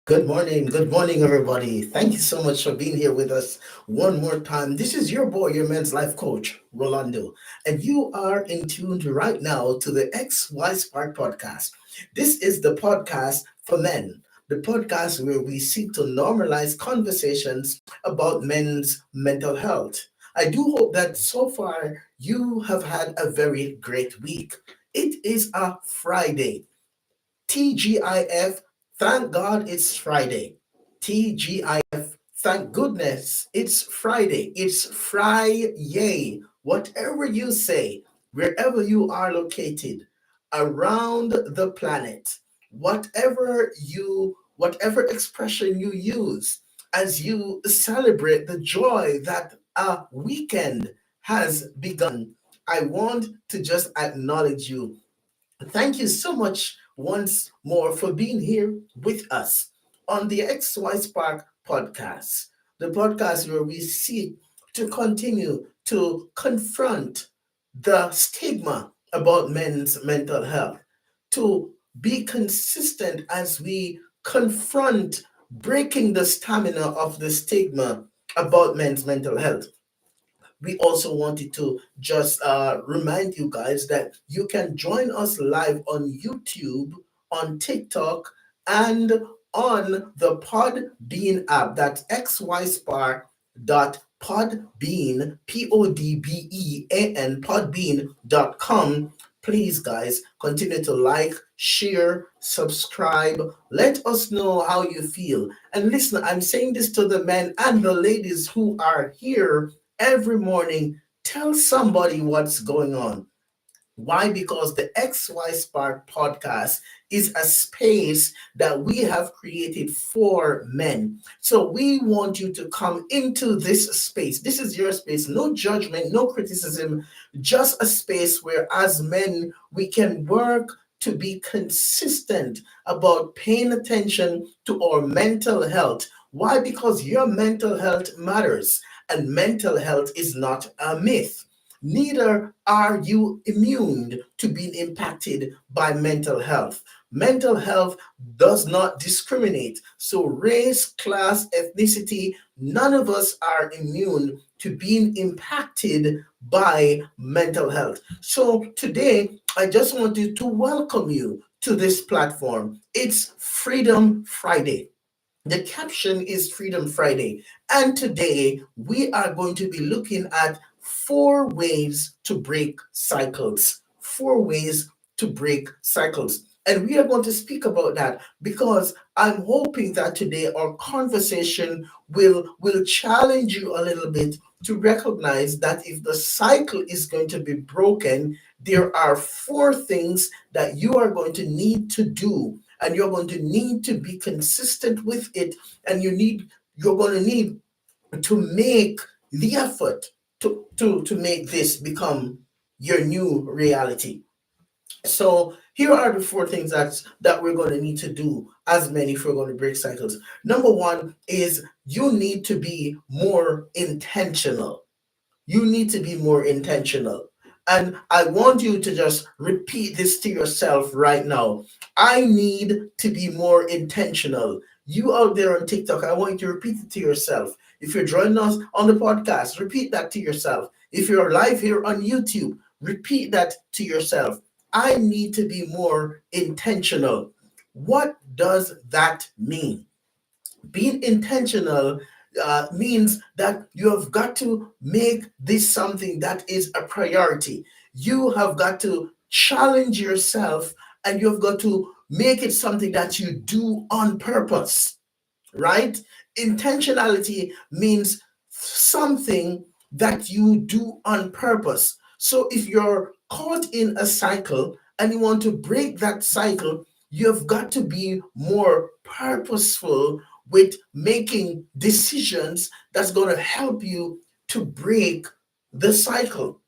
Good morning, everybody. Thank you so much for being here with us one more time. This is your boy, your men's life coach, Rolando, and you are in tune right now to the XY Spark podcast. This is the podcast for men, the podcast where we seek to normalize conversations about men's mental health. I do hope that so far you have had a very great week. It is a Friday. TGIF, thank God it's Friday. TGIF, thank goodness it's Friday. It's Friday. Whatever you say, wherever you are located around the planet, whatever expression you use as you celebrate the joy that a weekend has begun, I want to just acknowledge you. Thank you so much once more for being here with us on the XY Spark podcast, the podcast where we seek to continue to confront the stigma about men's mental health, to be consistent as we confront breaking the stamina of the stigma about men's mental health. We also wanted to just remind you guys that you can join us live on YouTube, on TikTok, and on the Podbean app. That's xyspark.podbean, podbean.com. Please, guys, continue to like, share, subscribe. Let us know how you feel. And listen, I'm saying this to the men and the ladies who are here every morning. Tell somebody what's going on. Why? Because the XY Spark podcast is a space that we have created for men. So we want you to come into this space. This is your space. No judgment, no criticism, just a space where, as men, we can work to be consistent about paying attention to our mental health. Why? Because your mental health matters, and mental health is not a myth. Neither are you immune to being impacted by mental health. Mental health does not discriminate. So, race, class, ethnicity, none of us are immune to being impacted by mental health. So, today, I just wanted to welcome you to this platform. It's Freedom Friday. The caption is Freedom Friday. And today we are going to be looking at four ways to break cycles. Four ways to break cycles. And we are going to speak about that because I'm hoping that today our conversation will challenge you a little bit to recognize that if the cycle is going to be broken, there are four things that you are going to need to do, and you're going to need to be consistent with it, and you're going to need to make the effort to make this become your new reality. So here are the four things that we're going to need to do as men if we're going to break cycles. Number one is you need to be more intentional. You need to be more intentional. And I want you to just repeat this to yourself right now. I need to be more intentional. You out there on TikTok, I want you to repeat it to yourself. If you're joining us on the podcast, repeat that to yourself. If you're live here on YouTube, repeat that to yourself. I need to be more intentional. What does that mean? Being intentional means that you have got to make this something that is a priority. You have got to challenge yourself, and you've got to make it something that you do on purpose, right? Intentionality means something that you do on purpose. So if you're caught in a cycle and you want to break that cycle, you've got to be more purposeful with making decisions that's going to help you to break the cycle.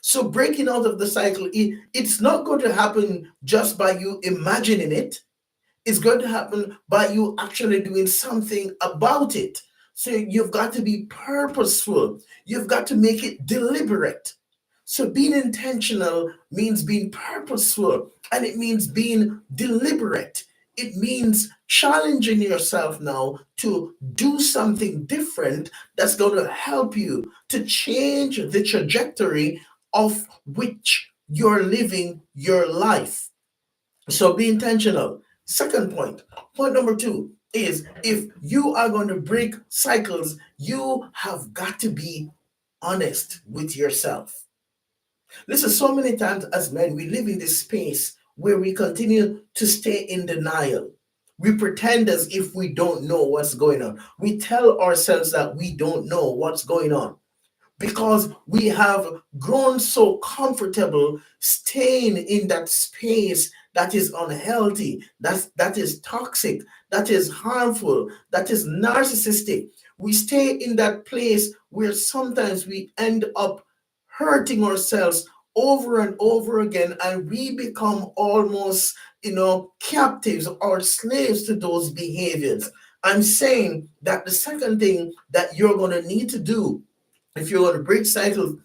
So breaking out of the cycle, it's not going to happen just by you imagining it. It's going to happen by you actually doing something about it. So you've got to be purposeful. You've got to make it deliberate. So being intentional means being purposeful, and it means being deliberate. It means challenging yourself now to do something different that's going to help you to change the trajectory of which you're living your life. So be intentional. Second point, point number two is if you are going to break cycles, you have got to be honest with yourself. Listen, so many times as men, we live in this space where we continue to stay in denial. We pretend as if we don't know what's going on. We tell ourselves that we don't know what's going on because we have grown so comfortable staying in that space that is unhealthy, that is toxic, that is harmful, that is narcissistic. We stay in that place where sometimes we end up hurting ourselves over and over again, and we become almost, captives or slaves to those behaviors. I'm saying that the second thing that you're going to need to do if you want to break cycles,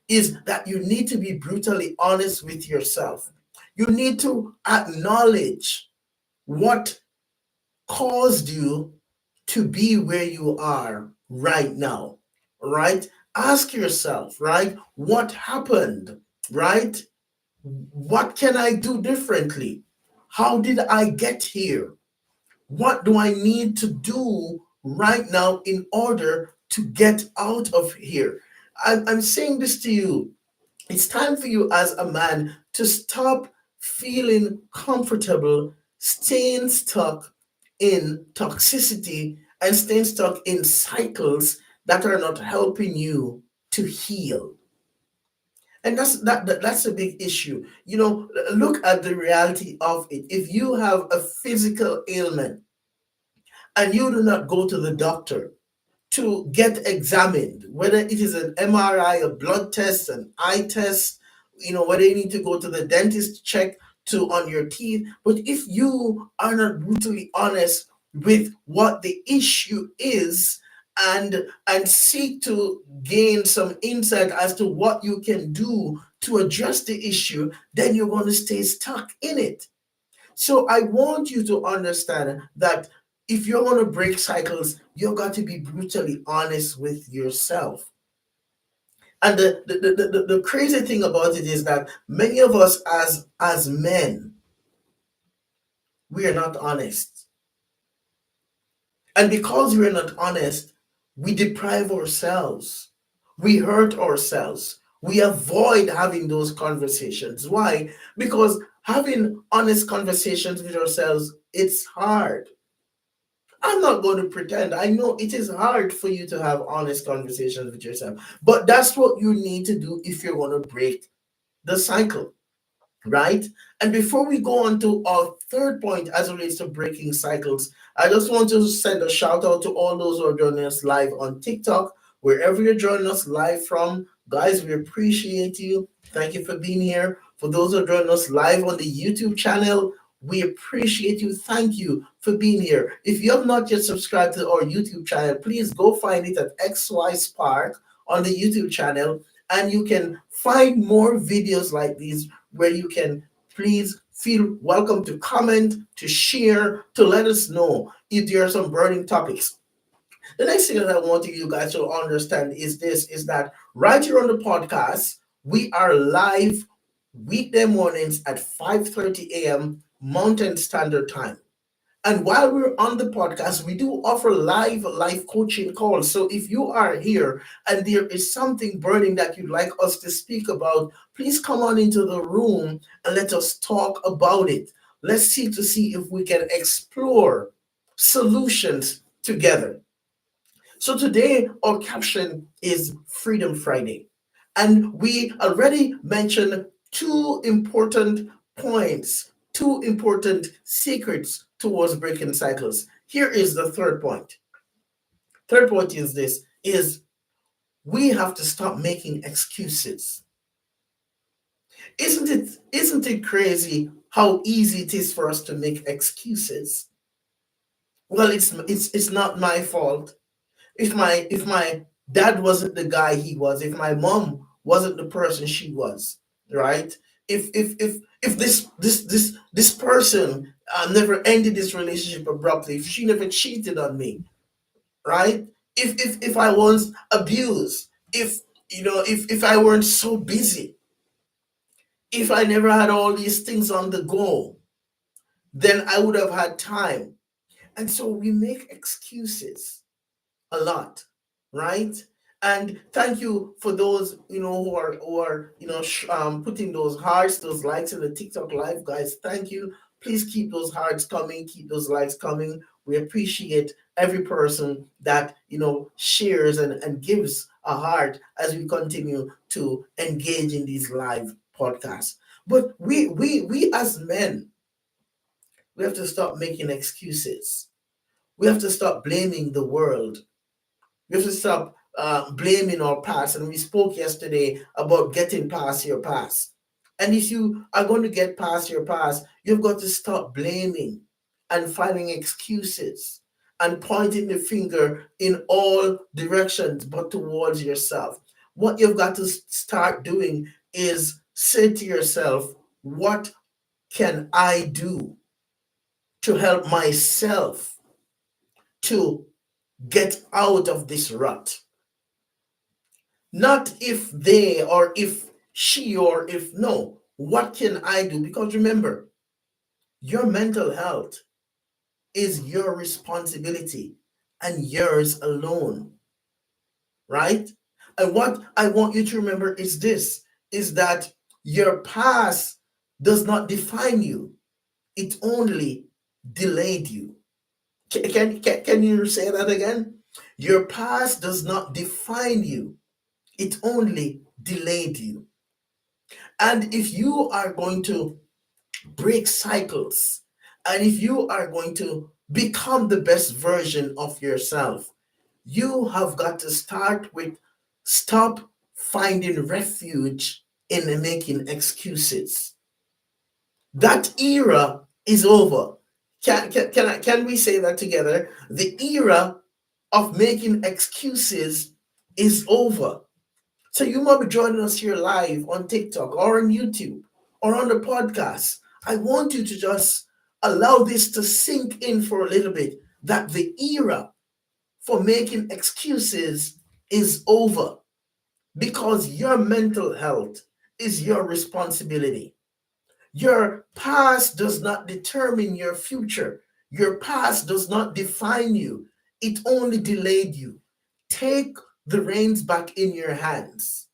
is that you need to be brutally honest with yourself. You need to acknowledge what caused you to be where you are right now, right? Ask yourself, right? What happened, right? What can I do differently? How did I get here? What do I need to do right now in order to get out of here? I'm saying this to you. It's time for you as a man to stop feeling comfortable staying stuck in toxicity and staying stuck in cycles that are not helping you to heal. And that's a big issue. Look at the reality of it. If you have a physical ailment and you do not go to the doctor to get examined, whether it is an MRI, a blood test, an eye test, whether you need to go to the dentist to check to on your teeth. But if you are not brutally honest with what the issue is and seek to gain some insight as to what you can do to address the issue, then you're going to stay stuck in it. So I want you to understand that if you're going to break cycles, you've got to be brutally honest with yourself. And the crazy thing about it is that many of us as men, we are not honest. And because we're not honest, we deprive ourselves. We hurt ourselves. We avoid having those conversations. Why? Because having honest conversations with ourselves, it's hard. I'm not going to pretend. I know it is hard for you to have honest conversations with yourself, but that's what you need to do if you're going to break the cycle, right? And before we go on to our third point as it relates to breaking cycles, I just want to send a shout out to all those who are joining us live on TikTok, wherever you're joining us live from. Guys, we appreciate you. Thank you for being here. For those who are joining us live on the YouTube channel, we appreciate you. Thank you for being here. If you have not yet subscribed to our YouTube channel, please go find it at XY Spark on the YouTube channel, and you can find more videos like these where you can please feel welcome to comment, to share, to let us know if there are some burning topics. The next thing that I want you guys to understand is this, is that right here on the podcast, we are live weekday mornings at 5:30 a.m. Mountain Standard Time. And while we're on the podcast, we do offer live coaching calls. So if you are here and there is something burning that you'd like us to speak about, please come on into the room and let us talk about it. Let's see if we can explore solutions together. So today our caption is Freedom Friday. And we already mentioned two important points, two important secrets towards breaking cycles. Here is the third point. Third point is this, is we have to stop making excuses. Isn't it crazy how easy it is for us to make excuses? Well, it's not my fault. If my dad wasn't the guy he was, if my mom wasn't the person she was, right? If this person I never ended this relationship abruptly, if she never cheated on me, right? If I was abused, if if I weren't so busy, if I never had all these things on the go, then I would have had time. And so we make excuses a lot, right? And thank you for those who are putting those hearts, those likes in the TikTok live, guys. Thank you. Please keep those hearts coming, keep those likes coming. We appreciate every person that shares and gives a heart as we continue to engage in these live podcasts. But we as men, we have to stop making excuses. We have to stop blaming the world. We have to stop blaming our past. And we spoke yesterday about getting past your past. And if you are going to get past your past, you've got to stop blaming and finding excuses and pointing the finger in all directions but towards yourself. What you've got to start doing is say to yourself, what can I do to help myself to get out of this rut? Not if they or if she or if no. What can I do? Because remember, your mental health is your responsibility and yours alone, right? And what I want you to remember is this, is that your past does not define you. It only delayed you. Can you say that again? Your past does not define you. It only delayed you. And if you are going to break cycles, and if you are going to become the best version of yourself, you have got to start with stop finding refuge in making excuses. That era is over. Can we say that together? The era of making excuses is over. So you might be joining us here live on TikTok or on YouTube or on the podcast. I want you to just allow this to sink in for a little bit, that the era for making excuses is over, because your mental health is your responsibility. Your past does not determine your future. Your past does not define you. It only delayed you. Take the reins back in your hands.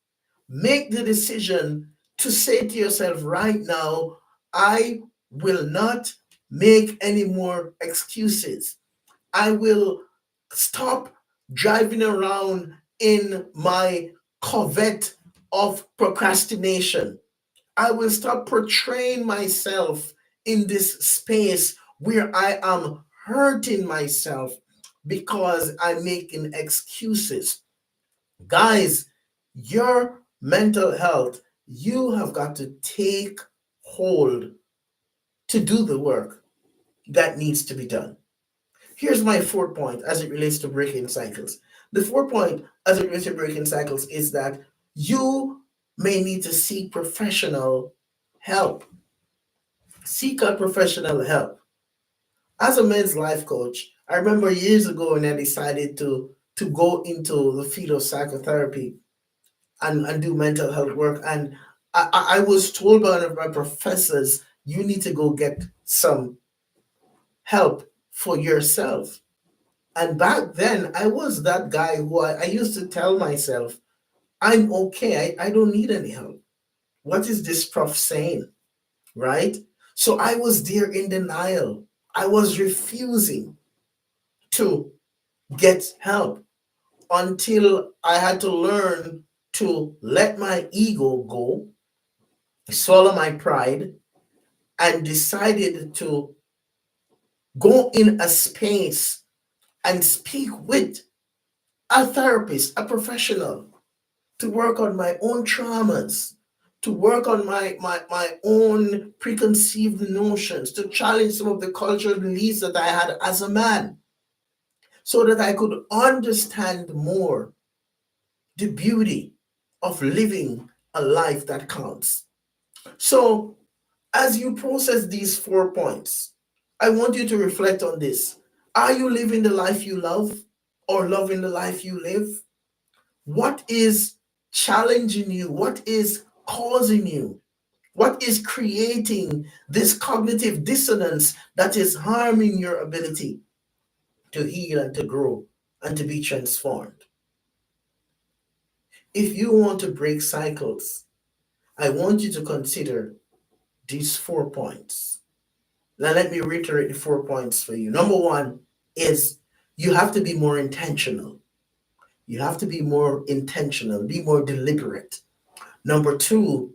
Make the decision to say to yourself right now, I will not make any more excuses. I will stop driving around in my Corvette of procrastination. I will stop portraying myself in this space where I am hurting myself because I'm making excuses. Guys, your mental health, you have got to take hold to do the work that needs to be done. Here's my fourth point as it relates to breaking cycles. The fourth point as it relates to breaking cycles is that you may need to seek professional help. Seek out professional help. As a men's life coach, I remember years ago when I decided to go into the field of psychotherapy and do mental health work. And I was told by one of my professors, you need to go get some help for yourself. And back then, I was that guy who I used to tell myself, I'm okay. I don't need any help. What is this prof saying? Right? So I was there in denial. I was refusing to get help until I had to learn to let my ego go, swallow my pride, and decided to go in a space and speak with a therapist, a professional, to work on my own traumas, to work on my own preconceived notions, to challenge some of the cultural beliefs that I had as a man, so that I could understand more the beauty of living a life that counts. So, as you process these 4 points, I want you to reflect on this. Are you living the life you love or loving the life you live? What is challenging you? What is causing you? What is creating this cognitive dissonance that is harming your ability to heal and to grow and to be transformed? If you want to break cycles, I want you to consider these 4 points. Now, let me reiterate the 4 points for you. Number one is you have to be more intentional. You have to be more intentional, be more deliberate. Number two,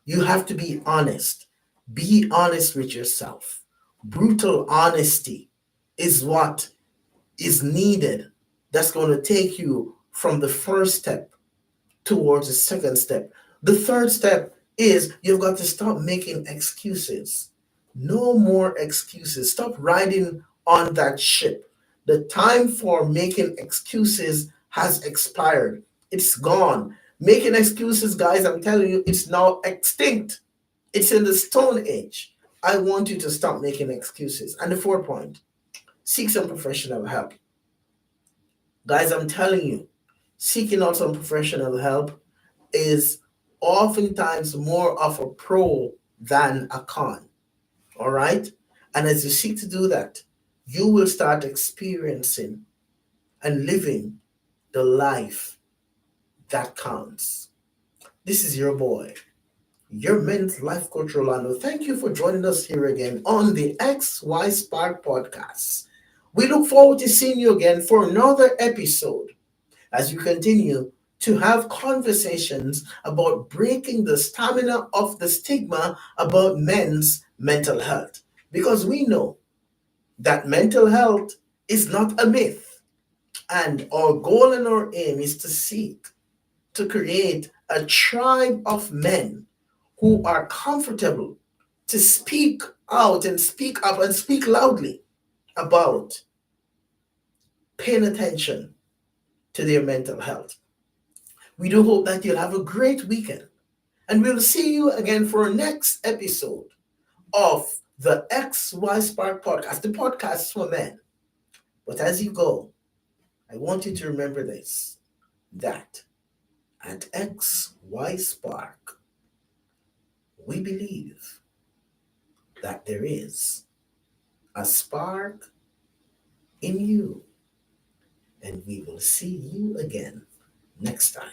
you have to be honest. Be honest with yourself. Brutal honesty is what is needed. That's going to take you from the first step towards the second step. The third step is you've got to stop making excuses. No more excuses. Stop riding on that ship. The time for making excuses has expired. It's gone. Making excuses, guys, I'm telling you, it's now extinct. It's in the Stone Age. I want you to stop making excuses. And the fourth point, seek some professional help. Guys, I'm telling you, seeking out some professional help is oftentimes more of a pro than a con. All right. And as you seek to do that, you will start experiencing and living the life that counts. This is your boy, your men's life coach, Rolando. Thank you for joining us here again on the XY Spark podcast. We look forward to seeing you again for another episode as you continue to have conversations about breaking the stamina of the stigma about men's mental health. Because we know that mental health is not a myth, and our goal and our aim is to seek to create a tribe of men who are comfortable to speak out and speak up and speak loudly about paying attention to their mental health. We do hope that you'll have a great weekend. And we'll see you again for our next episode of the XY Spark podcast, the podcast for men. But as you go, I want you to remember this, that at XY Spark, we believe that there is a spark in you. And we will see you again next time.